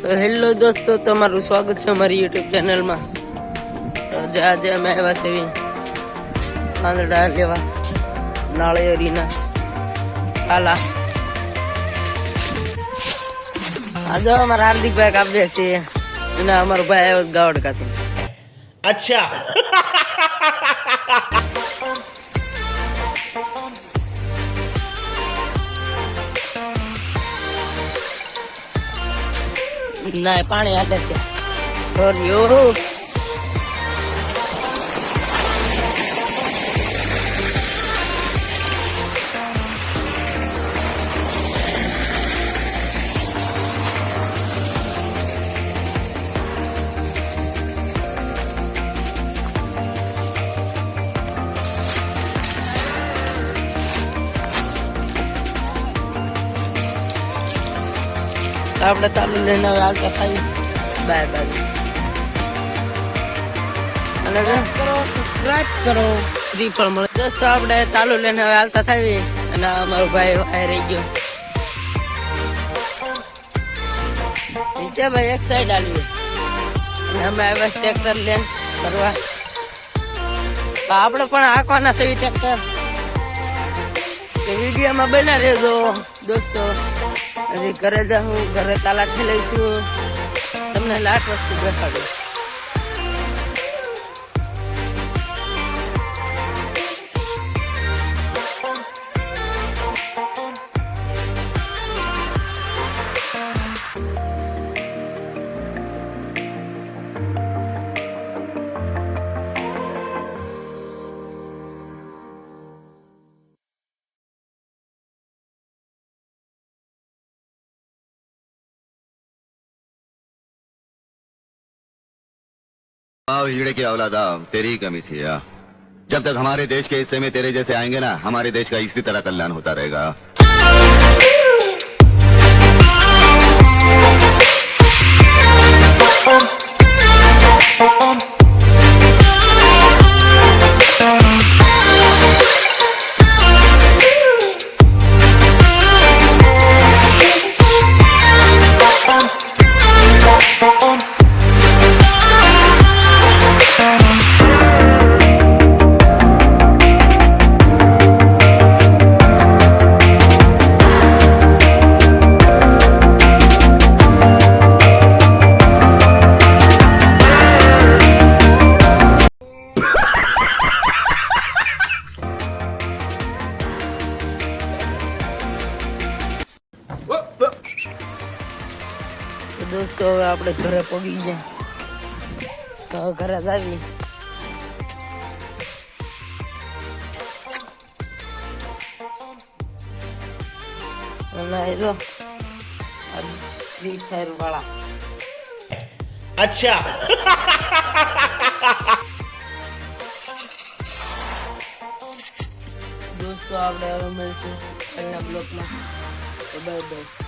તો હેલો દોસ્તો, તમારું સ્વાગત છે અમારી યુટ્યુબ ચેનલમાં। તો આજે અમે આવ્યા છે પાંદડા લેવા નાળિયેરીના પાલા। આજે અમારા હાર્દિકભાઈ કાપ્યા છે અને અમારો ભાઈ આવ્યો ગાવડકાથી। अच्छा ના પાણી હાલે છે ધોર્યો। આપણે ચાલુ લઈને હાલતા થાય બાય બાય અને કરો સબસ્ક્રાઇબ કરો ફ્રી પણ મળે દોસ્તો। આપણે ચાલુ લઈને હવે હાલતા થાય અને અમારો ભાઈ આ રહી ગયો ભાઈ એક સાઈડ આવ્યું અને અમે આવ્યા ટ્રેક્ટર લઈને કરવા। આપણે પણ હાંકવાના છે ટ્રેક્ટર, વિડીયોમાં બના રહેજો દોસ્તો। હજી ઘરે જાઉં, ઘરે તાલા ઠેલાઈશું, તમને લાટ વસ્તુ દેખાડું। हीरे की औलादा तेरी ही कमी थी यार। जब तक हमारे देश के हिस्से में तेरे जैसे आएंगे ना, हमारे देश का इसी तरह कल्याण होता रहेगा। દોસ્તો હવે આપણે ઘરે પગી ગયા, તો ઘરે જ આવી અને એ તો ફ્રી ફાયર વાળા। अच्छा દોસ્તો આપણે હવે મળીશું આગળના બ્લોગમાં। Bye bye.